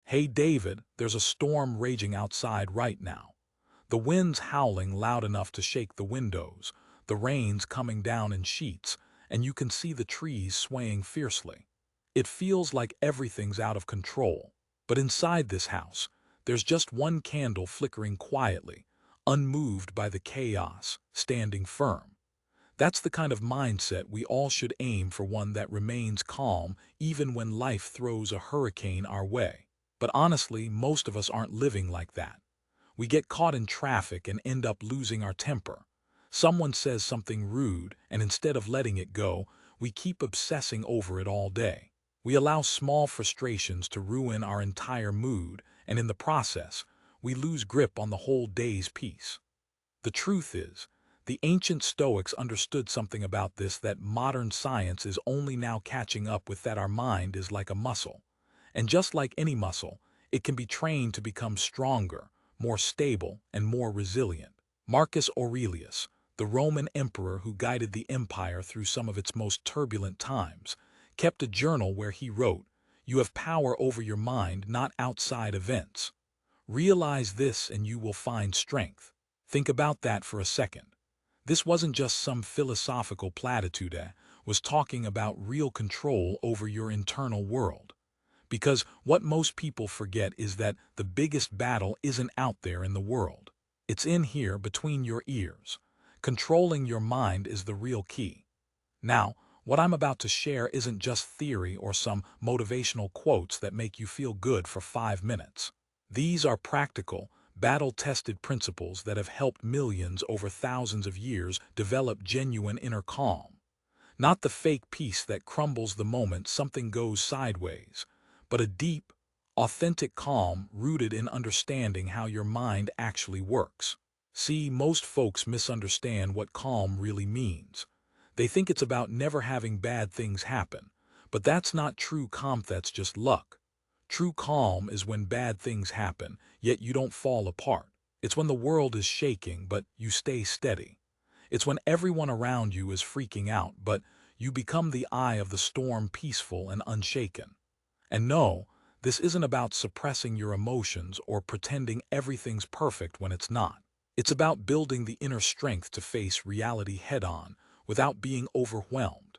Hey David, there's a storm raging outside right now. The wind's howling loud enough to shake the windows, the rain's coming down in sheets, and you can see the trees swaying fiercely. It feels like everything's out of control. But inside this house, there's just one candle flickering quietly, unmoved by the chaos, standing firm. That's the kind of mindset we all should aim for, one that remains calm even when life throws a hurricane our way. But honestly, most of us aren't living like that. We get caught in traffic and end up losing our temper. Someone says something rude, and instead of letting it go, we keep obsessing over it all day. We allow small frustrations to ruin our entire mood, and in the process, we lose grip on the whole day's peace. The truth is, the ancient Stoics understood something about this that modern science is only now catching up with: that our mind is like a muscle. And just like any muscle, it can be trained to become stronger, more stable, and more resilient. Marcus Aurelius, the Roman emperor who guided the empire through some of its most turbulent times, kept a journal where he wrote, "You have power over your mind, not outside events. Realize this and you will find strength." Think about that for a second. This wasn't just some philosophical platitude, was talking about real control over your internal world. Because what most people forget is that the biggest battle isn't out there in the world. It's in here between your ears. Controlling your mind is the real key. Now, what I'm about to share isn't just theory or some motivational quotes that make you feel good for 5 minutes. These are practical, battle-tested principles that have helped millions over thousands of years develop genuine inner calm. Not the fake peace that crumbles the moment something goes sideways, but a deep, authentic calm rooted in understanding how your mind actually works. See, most folks misunderstand what calm really means. They think it's about never having bad things happen, but that's not true calm, that's just luck. True calm is when bad things happen, yet you don't fall apart. It's when the world is shaking, but you stay steady. It's when everyone around you is freaking out, but you become the eye of the storm, peaceful and unshaken. And no, this isn't about suppressing your emotions or pretending everything's perfect when it's not. It's about building the inner strength to face reality head-on without being overwhelmed.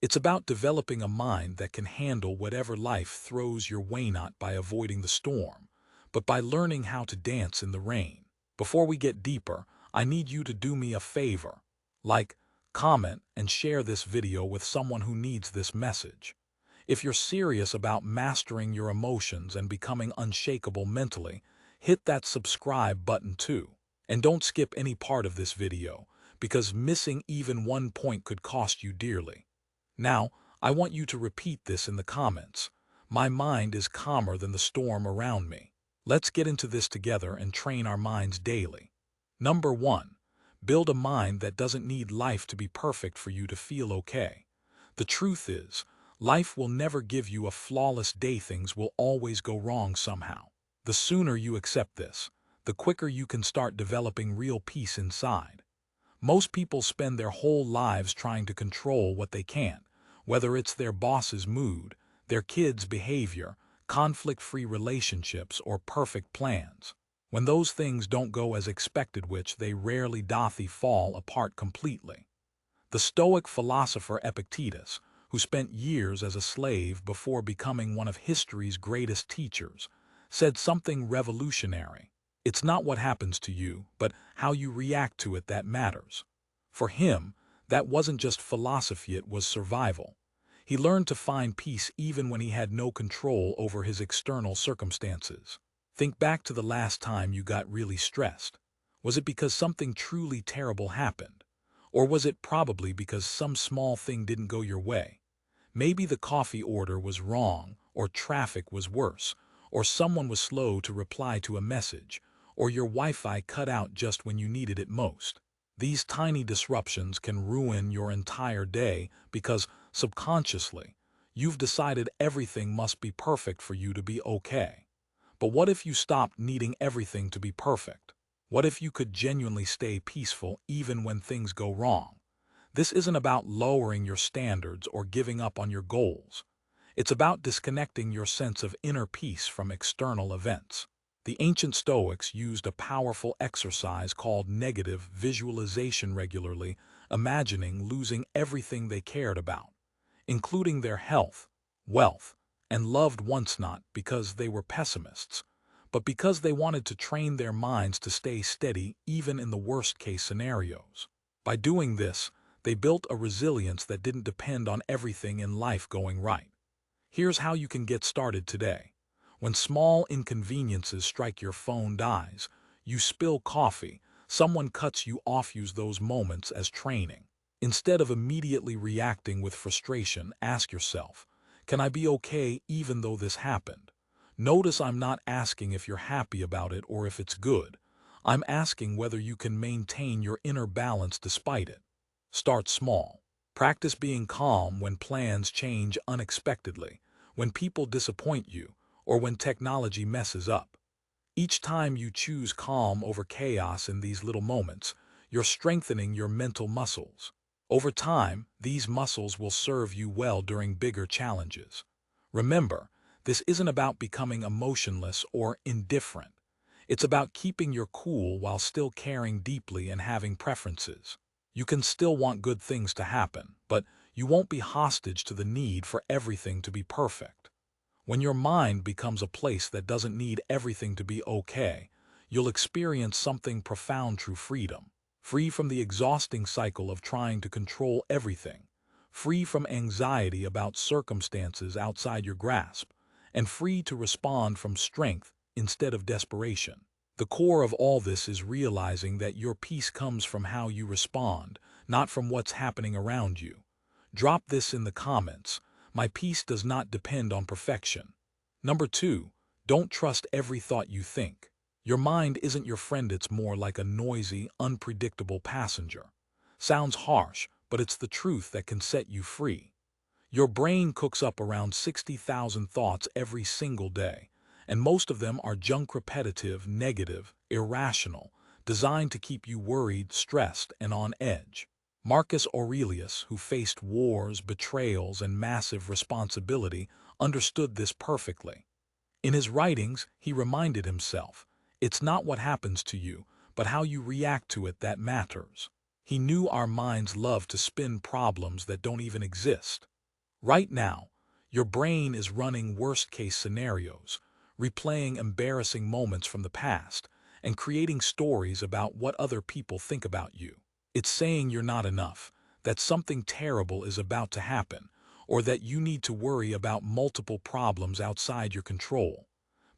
It's about developing a mind that can handle whatever life throws your way, not by avoiding the storm, but by learning how to dance in the rain. Before we get deeper, I need you to do me a favor. Like, comment, and share this video with someone who needs this message. If you're serious about mastering your emotions and becoming unshakable mentally, hit that subscribe button too. And don't skip any part of this video, because missing even one point could cost you dearly. Now, I want you to repeat this in the comments. My mind is calmer than the storm around me. Let's get into this together and train our minds daily. Number 1. Build a mind that doesn't need life to be perfect for you to feel okay. The truth is, life will never give you a flawless day. Things will always go wrong somehow. The sooner you accept this, the quicker you can start developing real peace inside. Most people spend their whole lives trying to control what they can't, whether it's their boss's mood, their kids' behavior, conflict-free relationships, or perfect plans. When those things don't go as expected, which they rarely do, fall apart completely. The Stoic philosopher Epictetus, who spent years as a slave before becoming one of history's greatest teachers, said something revolutionary. It's not what happens to you, but how you react to it that matters. For him, that wasn't just philosophy, it was survival. He learned to find peace even when he had no control over his external circumstances. Think back to the last time you got really stressed. Was it because something truly terrible happened? Or was it probably because some small thing didn't go your way? Maybe the coffee order was wrong, or traffic was worse, or someone was slow to reply to a message, or your Wi-Fi cut out just when you needed it most. These tiny disruptions can ruin your entire day because, subconsciously, you've decided everything must be perfect for you to be okay. But what if you stopped needing everything to be perfect? What if you could genuinely stay peaceful even when things go wrong? This isn't about lowering your standards or giving up on your goals. It's about disconnecting your sense of inner peace from external events. The ancient Stoics used a powerful exercise called negative visualization regularly, imagining losing everything they cared about, including their health, wealth, and loved ones, not because they were pessimists, but because they wanted to train their minds to stay steady even in the worst-case scenarios. By doing this, they built a resilience that didn't depend on everything in life going right. Here's how you can get started today. When small inconveniences strike, your phone dies, you spill coffee, someone cuts you off, use those moments as training. Instead of immediately reacting with frustration, ask yourself, can I be okay even though this happened? Notice I'm not asking if you're happy about it or if it's good. I'm asking whether you can maintain your inner balance despite it. Start small. Practice being calm when plans change unexpectedly, when people disappoint you, or when technology messes up. Each time you choose calm over chaos in these little moments, you're strengthening your mental muscles. Over time, these muscles will serve you well during bigger challenges. Remember, this isn't about becoming emotionless or indifferent. It's about keeping your cool while still caring deeply and having preferences. You can still want good things to happen, but you won't be hostage to the need for everything to be perfect. When your mind becomes a place that doesn't need everything to be okay, you'll experience something profound: true freedom. Free from the exhausting cycle of trying to control everything, free from anxiety about circumstances outside your grasp, and free to respond from strength instead of desperation. The core of all this is realizing that your peace comes from how you respond, not from what's happening around you. Drop this in the comments. My peace does not depend on perfection. Number 2, don't trust every thought you think. Your mind isn't your friend, it's more like a noisy, unpredictable passenger. Sounds harsh, but it's the truth that can set you free. Your brain cooks up around 60,000 thoughts every single day, and most of them are junk, repetitive, negative, irrational, designed to keep you worried, stressed, and on edge. Marcus Aurelius, who faced wars, betrayals, and massive responsibility, understood this perfectly. In his writings, he reminded himself, it's not what happens to you, but how you react to it that matters. He knew our minds love to spin problems that don't even exist. Right now, your brain is running worst-case scenarios, replaying embarrassing moments from the past, and creating stories about what other people think about you. It's saying you're not enough, that something terrible is about to happen, or that you need to worry about multiple problems outside your control.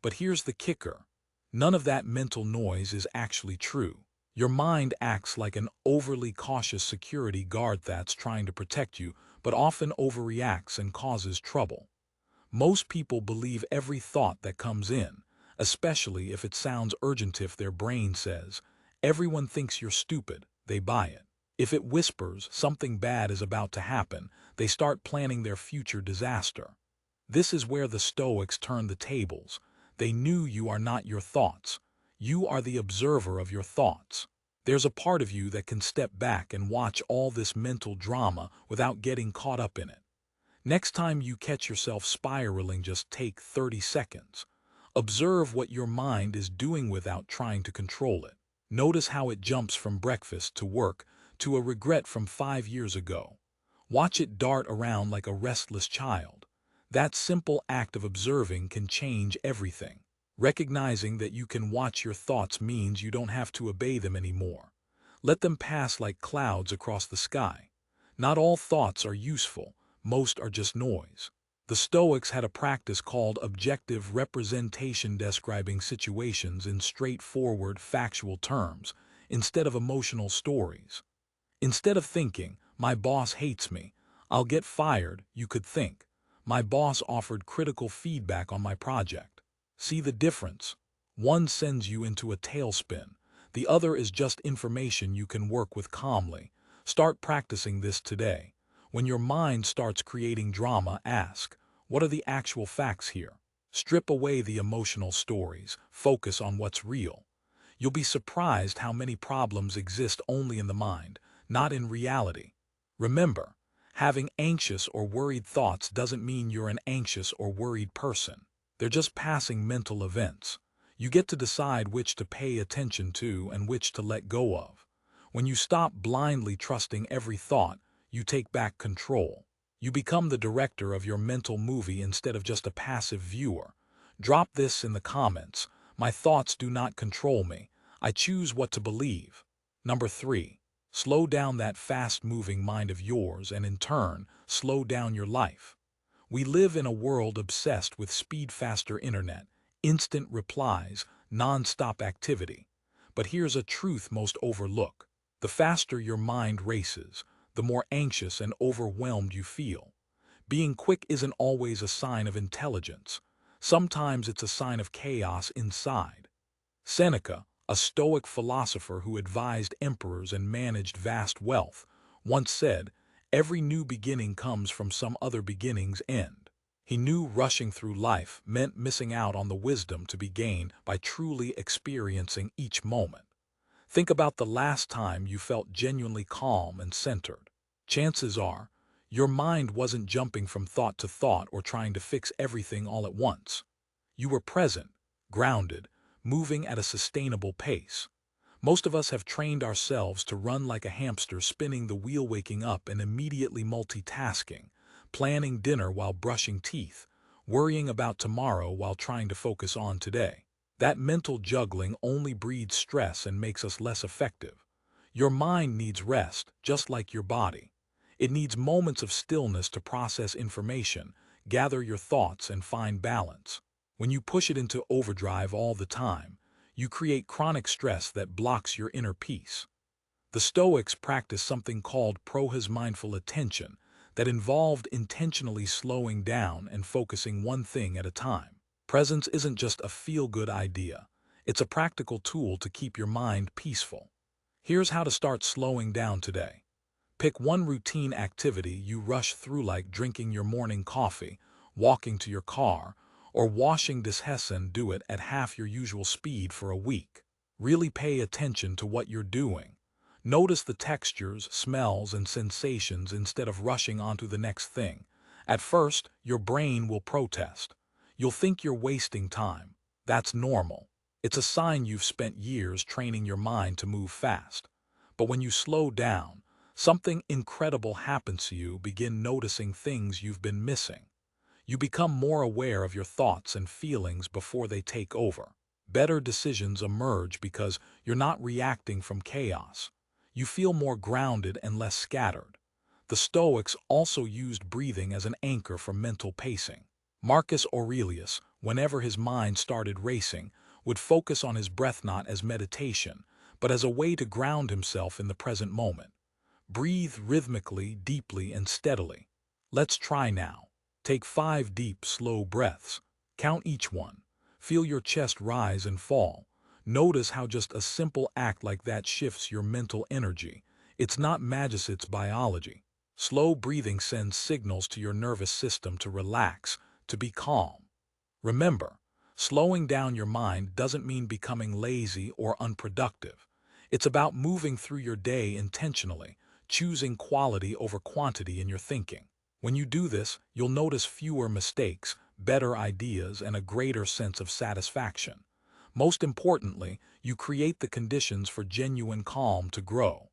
But here's the kicker. None of that mental noise is actually true. Your mind acts like an overly cautious security guard that's trying to protect you, but often overreacts and causes trouble. Most people believe every thought that comes in, especially if it sounds urgent. If their brain says, everyone thinks you're stupid, they buy it. If it whispers something bad is about to happen, they start planning their future disaster. This is where the Stoics turned the tables. They knew you are not your thoughts. You are the observer of your thoughts. There's a part of you that can step back and watch all this mental drama without getting caught up in it. Next time you catch yourself spiraling, just take 30 seconds. Observe what your mind is doing without trying to control it. Notice how it jumps from breakfast to work to a regret from 5 years ago. Watch it dart around like a restless child. That simple act of observing can change everything. Recognizing that you can watch your thoughts means you don't have to obey them anymore. Let them pass like clouds across the sky. Not all thoughts are useful. Most are just noise. The Stoics had a practice called objective representation, describing situations in straightforward, factual terms, instead of emotional stories. Instead of thinking, my boss hates me, I'll get fired, you could think, my boss offered critical feedback on my project. See the difference? One sends you into a tailspin. The other is just information you can work with calmly. Start practicing this today. When your mind starts creating drama, ask, what are the actual facts here? Strip away the emotional stories. Focus on what's real. You'll be surprised how many problems exist only in the mind, not in reality. Remember, Having anxious or worried thoughts doesn't mean you're an anxious or worried person. They're just passing mental events. You get to decide which to pay attention to and which to let go of. When you stop blindly trusting every thought, you take back control. You become the director of your mental movie instead of just a passive viewer. Drop this in the comments. My thoughts do not control me. I choose what to believe. Number 3. Slow down that fast-moving mind of yours and in turn, slow down your life. We live in a world obsessed with speed-faster internet, instant replies, non-stop activity. But here's a truth most overlook. The faster your mind races, the more anxious and overwhelmed you feel. Being quick isn't always a sign of intelligence. Sometimes it's a sign of chaos inside. Seneca, a Stoic philosopher who advised emperors and managed vast wealth, once said, "Every new beginning comes from some other beginning's end." He knew rushing through life meant missing out on the wisdom to be gained by truly experiencing each moment. Think about the last time you felt genuinely calm and centered. Chances are, your mind wasn't jumping from thought to thought or trying to fix everything all at once. You were present, grounded, moving at a sustainable pace. Most of us have trained ourselves to run like a hamster spinning the wheel, waking up and immediately multitasking, planning dinner while brushing teeth, worrying about tomorrow while trying to focus on today. That mental juggling only breeds stress and makes us less effective. Your mind needs rest, just like your body. It needs moments of stillness to process information, gather your thoughts, and find balance. When you push it into overdrive all the time, you create chronic stress that blocks your inner peace. The Stoics practiced something called mindful attention that involved intentionally slowing down and focusing one thing at a time. Presence isn't just a feel-good idea. It's a practical tool to keep your mind peaceful. Here's how to start slowing down today. Pick one routine activity you rush through, like drinking your morning coffee, walking to your car, or washing dishes, and do it at half your usual speed for a week. Really pay attention to what you're doing. Notice the textures, smells, and sensations instead of rushing onto the next thing. At first, your brain will protest. You'll think you're wasting time. That's normal. It's a sign you've spent years training your mind to move fast. But when you slow down, something incredible happens to you. Begin noticing things you've been missing. You become more aware of your thoughts and feelings before they take over. Better decisions emerge because you're not reacting from chaos. You feel more grounded and less scattered. The Stoics also used breathing as an anchor for mental pacing. Marcus Aurelius, whenever his mind started racing, would focus on his breath not as meditation, but as a way to ground himself in the present moment. Breathe rhythmically, deeply, and steadily. Let's try now. Take 5 deep, slow breaths. Count each one. Feel your chest rise and fall. Notice how just a simple act like that shifts your mental energy. It's not magic, it's biology. Slow breathing sends signals to your nervous system to relax, to be calm. Remember, slowing down your mind doesn't mean becoming lazy or unproductive. It's about moving through your day intentionally, choosing quality over quantity in your thinking. When you do this, you'll notice fewer mistakes, better ideas, and a greater sense of satisfaction. Most importantly, you create the conditions for genuine calm to grow.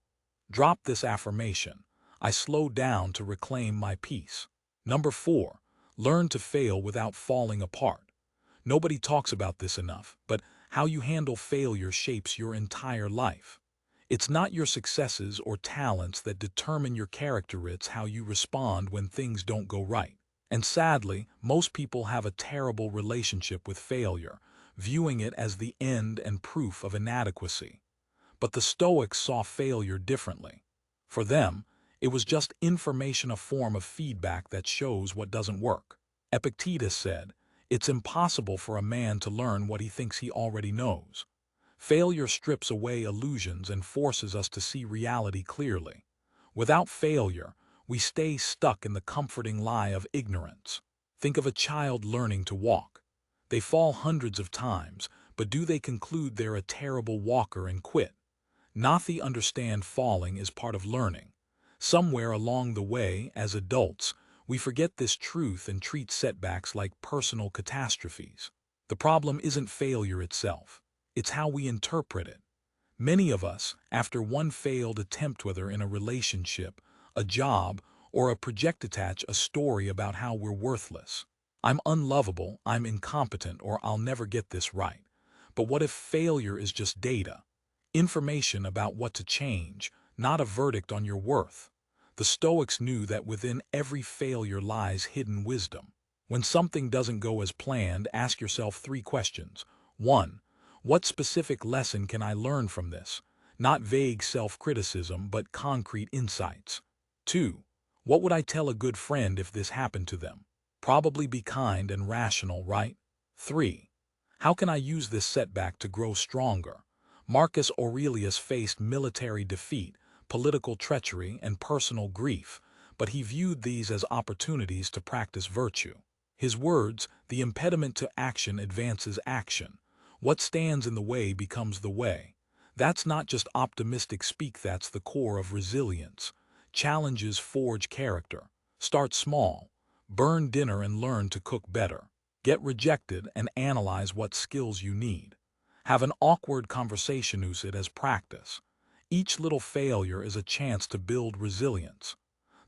Drop this affirmation: I slow down to reclaim my peace. Number 4. Learn to fail without falling apart. Nobody talks about this enough, but how you handle failure shapes your entire life. It's not your successes or talents that determine your character, it's how you respond when things don't go right. And sadly, most people have a terrible relationship with failure, viewing it as the end and proof of inadequacy. But the Stoics saw failure differently. For them, it was just information, a form of feedback that shows what doesn't work. Epictetus said, "It's impossible for a man to learn what he thinks he already knows." Failure strips away illusions and forces us to see reality clearly. Without failure, we stay stuck in the comforting lie of ignorance. Think of a child learning to walk. They fall hundreds of times, but do they conclude they're a terrible walker and quit? Not. They understand falling is part of learning. Somewhere along the way, as adults, we forget this truth and treat setbacks like personal catastrophes. The problem isn't failure itself, it's how we interpret it. Many of us, after one failed attempt, whether in a relationship, a job, or a project, attach a story about how we're worthless. I'm unlovable, I'm incompetent, or I'll never get this right. But what if failure is just data? Information about what to change, not a verdict on your worth. The Stoics knew that within every failure lies hidden wisdom. When something doesn't go as planned, ask yourself 3 questions. 1. What specific lesson can I learn from this? Not vague self-criticism, but concrete insights. 2. What would I tell a good friend if this happened to them? Probably be kind and rational, right? 3. How can I use this setback to grow stronger? Marcus Aurelius faced military defeat, political treachery, and personal grief, but he viewed these as opportunities to practice virtue. His words, "The impediment to action advances action. What stands in the way becomes the way." That's not just optimistic speak, that's the core of resilience. Challenges forge character. Start small. Burn dinner and learn to cook better. Get rejected and analyze what skills you need. Have an awkward conversation, use it as practice. Each little failure is a chance to build resilience.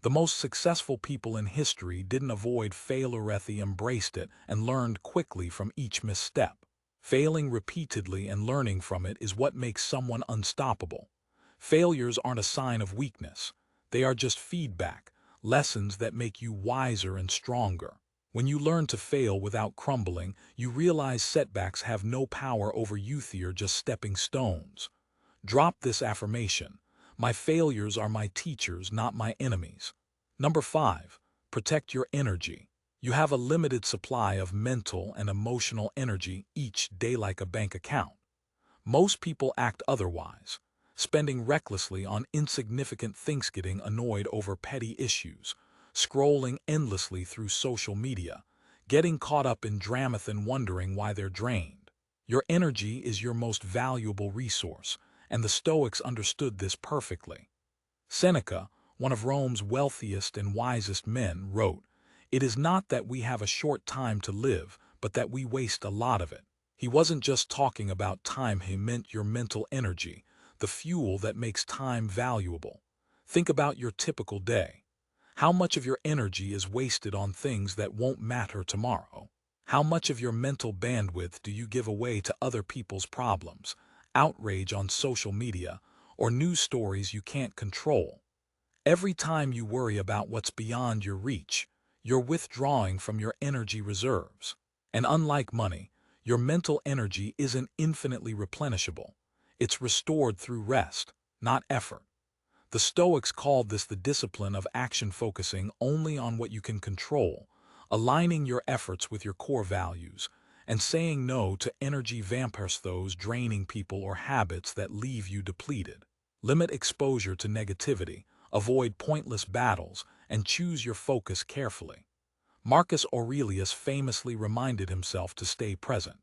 The most successful people in history didn't avoid failure, they embraced it and learned quickly from each misstep. Failing repeatedly and learning from it is what makes someone unstoppable. Failures aren't a sign of weakness. They are just feedback, lessons that make you wiser and stronger. When you learn to fail without crumbling, you realize setbacks have no power over you, they're just stepping stones. Drop this affirmation: my failures are my teachers, not my enemies. Number 5. Protect your energy. You have a limited supply of mental and emotional energy each day, like a bank account. Most people act otherwise, spending recklessly on insignificant things, getting annoyed over petty issues, scrolling endlessly through social media, getting caught up in drama and wondering why they're drained. Your energy is your most valuable resource, and the Stoics understood this perfectly. Seneca, one of Rome's wealthiest and wisest men, wrote, "It is not that we have a short time to live, but that we waste a lot of it." He wasn't just talking about time, he meant your mental energy, the fuel that makes time valuable. Think about your typical day. How much of your energy is wasted on things that won't matter tomorrow? How much of your mental bandwidth do you give away to other people's problems, outrage on social media, or news stories you can't control? Every time you worry about what's beyond your reach, you're withdrawing from your energy reserves. And unlike money, your mental energy isn't infinitely replenishable. It's restored through rest, not effort. The Stoics called this the discipline of action, focusing only on what you can control, aligning your efforts with your core values, and saying no to energy vampires, those draining people or habits that leave you depleted. Limit exposure to negativity, avoid pointless battles, and choose your focus carefully. Marcus Aurelius famously reminded himself to stay present.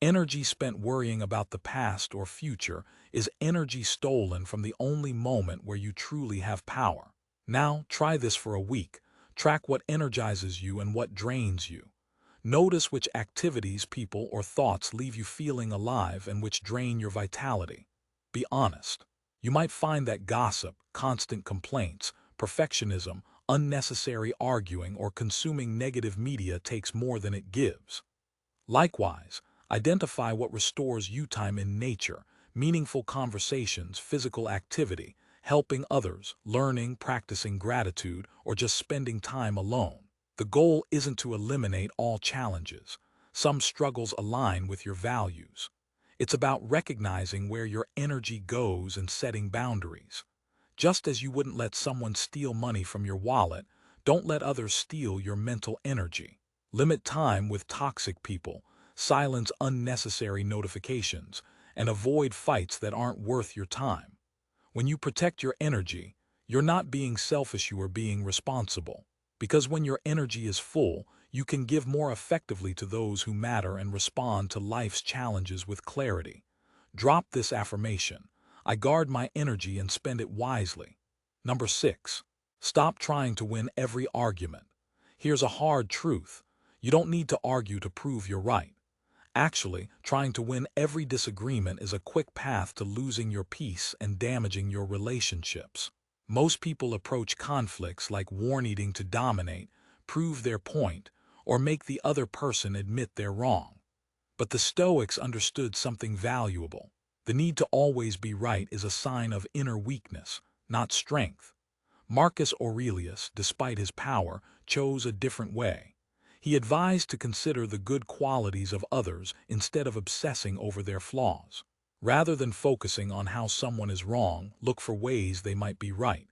Energy spent worrying about the past or future is energy stolen from the only moment where you truly have power. Now, try this for a week. Track what energizes you and what drains you. Notice which activities, people, or thoughts leave you feeling alive and which drain your vitality. Be honest. You might find that gossip, constant complaints, perfectionism, unnecessary arguing, or consuming negative media takes more than it gives. Likewise, identify what restores you: time in nature, meaningful conversations, physical activity, helping others, learning, practicing gratitude, or just spending time alone. The goal isn't to eliminate all challenges. Some struggles align with your values. It's about recognizing where your energy goes and setting boundaries. Just as you wouldn't let someone steal money from your wallet, don't let others steal your mental energy. Limit time with toxic people, silence unnecessary notifications, and avoid fights that aren't worth your time. When you protect your energy, you're not being selfish, you are being responsible. Because when your energy is full, you can give more effectively to those who matter and respond to life's challenges with clarity. Drop this affirmation: I guard my energy and spend it wisely. Number 6. Stop trying to win every argument. Here's a hard truth. You don't need to argue to prove you're right. Actually, trying to win every disagreement is a quick path to losing your peace and damaging your relationships. Most people approach conflicts like war-needing to dominate, prove their point, or make the other person admit they're wrong. But the Stoics understood something valuable. The need to always be right is a sign of inner weakness, not strength. Marcus Aurelius, despite his power, chose a different way. He advised to consider the good qualities of others instead of obsessing over their flaws. Rather than focusing on how someone is wrong, look for ways they might be right.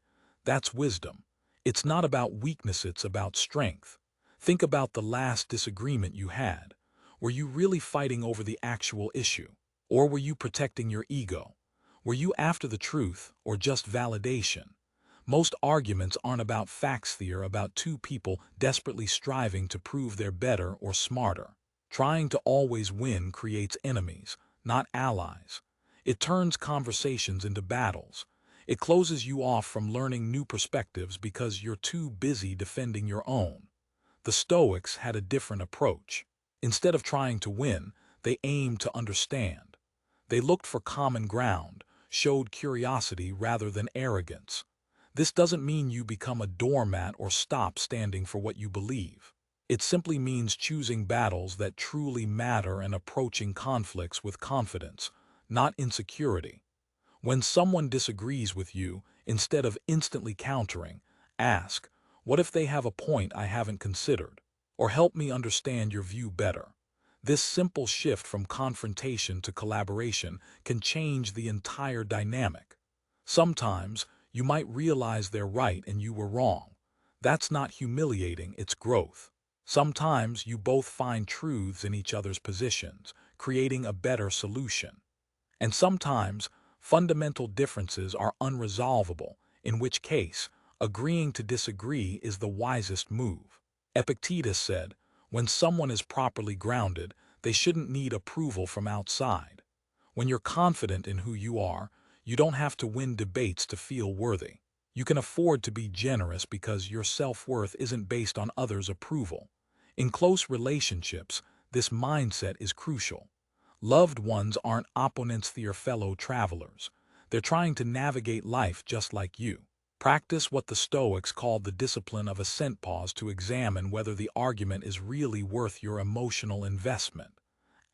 That's wisdom. It's not about weakness, it's about strength. Think about the last disagreement you had. Were you really fighting over the actual issue? Or were you protecting your ego? Were you after the truth or just validation? Most arguments aren't about facts, they're about two people desperately striving to prove they're better or smarter. Trying to always win creates enemies, not allies. It turns conversations into battles. It closes you off from learning new perspectives because you're too busy defending your own. The Stoics had a different approach. Instead of trying to win, they aimed to understand. They looked for common ground, showed curiosity rather than arrogance. This doesn't mean you become a doormat or stop standing for what you believe. It simply means choosing battles that truly matter and approaching conflicts with confidence, not insecurity. When someone disagrees with you, instead of instantly countering, ask, "What if they have a point I haven't considered?" Or "Help me understand your view better." This simple shift from confrontation to collaboration can change the entire dynamic. Sometimes, you might realize they're right and you were wrong. That's not humiliating, it's growth. Sometimes you both find truths in each other's positions, creating a better solution. And sometimes, fundamental differences are unresolvable, in which case, agreeing to disagree is the wisest move. Epictetus said, "When someone is properly grounded, they shouldn't need approval from outside." When you're confident in who you are, you don't have to win debates to feel worthy. You can afford to be generous because your self-worth isn't based on others' approval. In close relationships, this mindset is crucial. Loved ones aren't opponents, they're fellow travelers. They're trying to navigate life just like you. Practice what the Stoics called the discipline of a pause to examine whether the argument is really worth your emotional investment.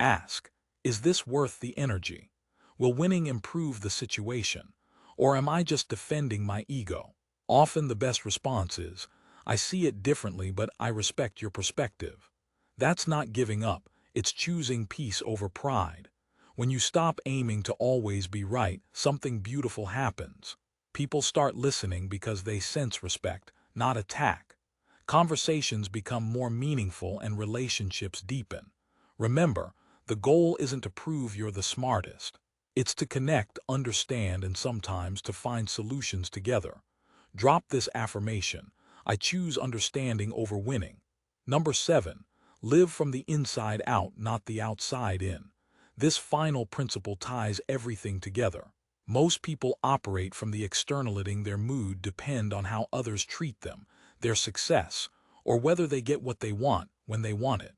Ask, is this worth the energy? Will winning improve the situation? Or am I just defending my ego? Often the best response is, "I see it differently, but I respect your perspective." That's not giving up, it's choosing peace over pride. When you stop aiming to always be right, something beautiful happens. People start listening because they sense respect, not attack. Conversations become more meaningful and relationships deepen. Remember, the goal isn't to prove you're the smartest. It's to connect, understand, and sometimes to find solutions together. Drop this affirmation: I choose understanding over winning. Number 7. Live from the inside out, not the outside in. This final principle ties everything together. Most people operate from the external, letting their mood depend on how others treat them, their success, or whether they get what they want when they want it.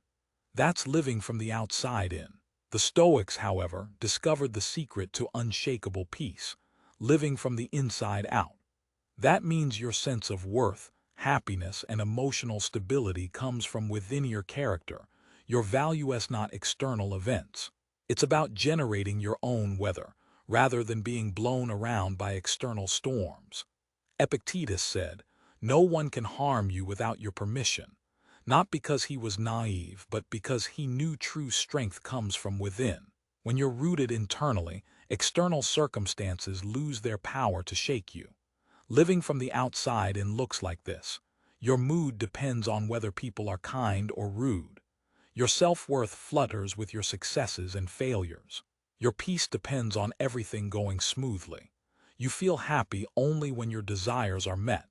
That's living from the outside in. The Stoics, however, discovered the secret to unshakable peace: living from the inside out. That means your sense of worth, happiness, and emotional stability comes from within your character, your value as not external events. It's about generating your own weather, rather than being blown around by external storms. Epictetus said, "No one can harm you without your permission." Not because he was naive, but because he knew true strength comes from within. When you're rooted internally, external circumstances lose their power to shake you. Living from the outside in looks like this. Your mood depends on whether people are kind or rude. Your self-worth flutters with your successes and failures. Your peace depends on everything going smoothly. You feel happy only when your desires are met,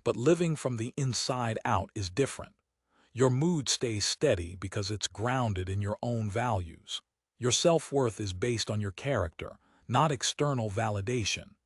but living from the inside out is different. Your mood stays steady because it's grounded in your own values. Your self-worth is based on your character, not external validation.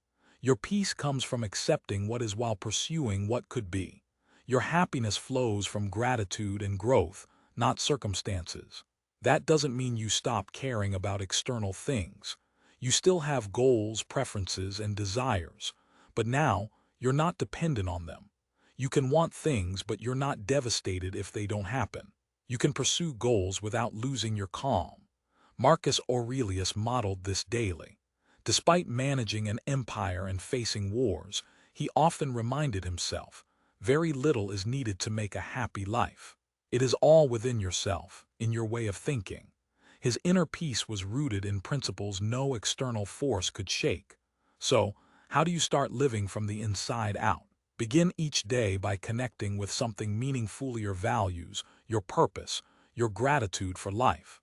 Your peace comes from accepting what is while pursuing what could be. Your happiness flows from gratitude and growth, not circumstances. That doesn't mean you stop caring about external things. You still have goals, preferences, and desires, but now you're not dependent on them. You can want things, but you're not devastated if they don't happen. You can pursue goals without losing your calm. Marcus Aurelius modeled this daily. Despite managing an empire and facing wars, he often reminded himself, very little is needed to make a happy life. It is all within yourself, in your way of thinking. His inner peace was rooted in principles no external force could shake. So, how do you start living from the inside out? Begin each day by connecting with something meaningful, your values, your purpose, your gratitude for life.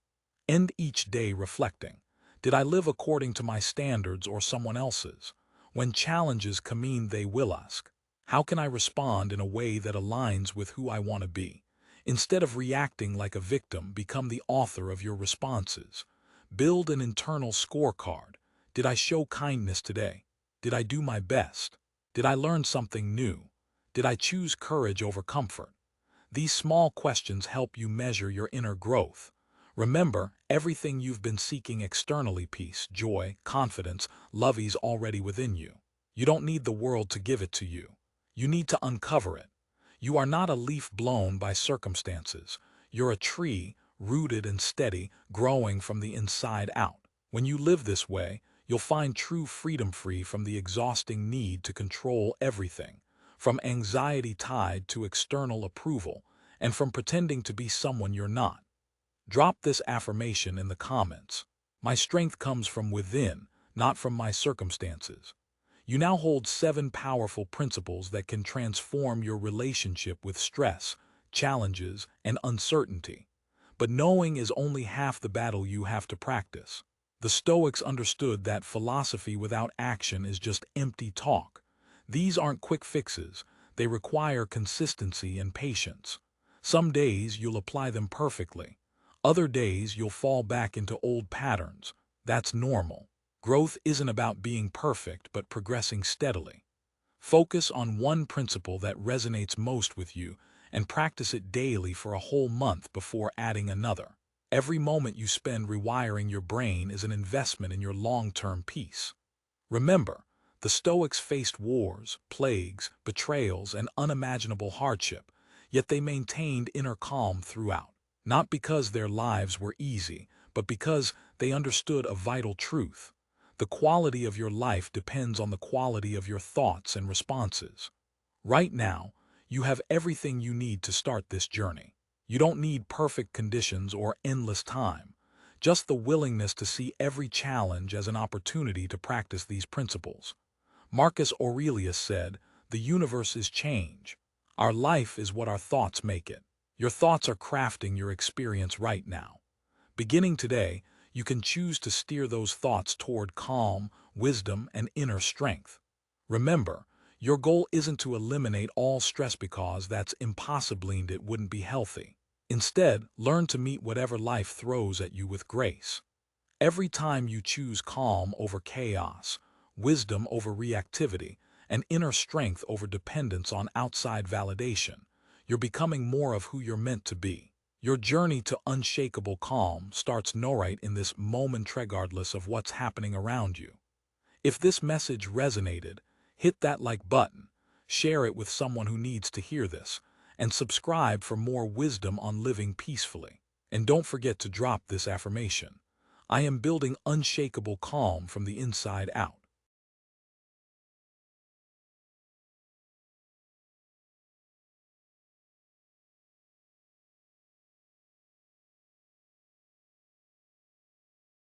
End each day reflecting, did I live according to my standards or someone else's? When challenges come in, they will ask, how can I respond in a way that aligns with who I want to be? Instead of reacting like a victim, become the author of your responses. Build an internal scorecard. Did I show kindness today? Did I do my best? Did I learn something new? Did I choose courage over comfort? These small questions help you measure your inner growth. Remember, everything you've been seeking externally, peace, joy, confidence, love, is already within you. You don't need the world to give it to you. You need to uncover it. You are not a leaf blown by circumstances. You're a tree, rooted and steady, growing from the inside out. When you live this way, you'll find true freedom, free from the exhausting need to control everything, from anxiety tied to external approval, and from pretending to be someone you're not. Drop this affirmation in the comments. My strength comes from within, not from my circumstances. You now hold 7 powerful principles that can transform your relationship with stress, challenges, and uncertainty. But knowing is only half the battle. You have to practice. The Stoics understood that philosophy without action is just empty talk. These aren't quick fixes. They require consistency and patience. Some days you'll apply them perfectly. Other days you'll fall back into old patterns. That's normal. Growth isn't about being perfect, but progressing steadily. Focus on one principle that resonates most with you and practice it daily for a whole month before adding another. Every moment you spend rewiring your brain is an investment in your long-term peace. Remember, the Stoics faced wars, plagues, betrayals, and unimaginable hardship, yet they maintained inner calm throughout. Not because their lives were easy, but because they understood a vital truth. The quality of your life depends on the quality of your thoughts and responses. Right now, you have everything you need to start this journey. You don't need perfect conditions or endless time, just the willingness to see every challenge as an opportunity to practice these principles. Marcus Aurelius said, "The universe is change. Our life is what our thoughts make it." Your thoughts are crafting your experience right now. Beginning today, you can choose to steer those thoughts toward calm, wisdom, and inner strength. Remember, your goal isn't to eliminate all stress because that's impossible and it wouldn't be healthy. Instead, learn to meet whatever life throws at you with grace. Every time you choose calm over chaos, wisdom over reactivity, and inner strength over dependence on outside validation, you're becoming more of who you're meant to be. Your journey to unshakable calm starts right in this moment, regardless of what's happening around you. If this message resonated, hit that like button, share it with someone who needs to hear this, and subscribe for more wisdom on living peacefully. And don't forget to drop this affirmation. I am building unshakable calm from the inside out.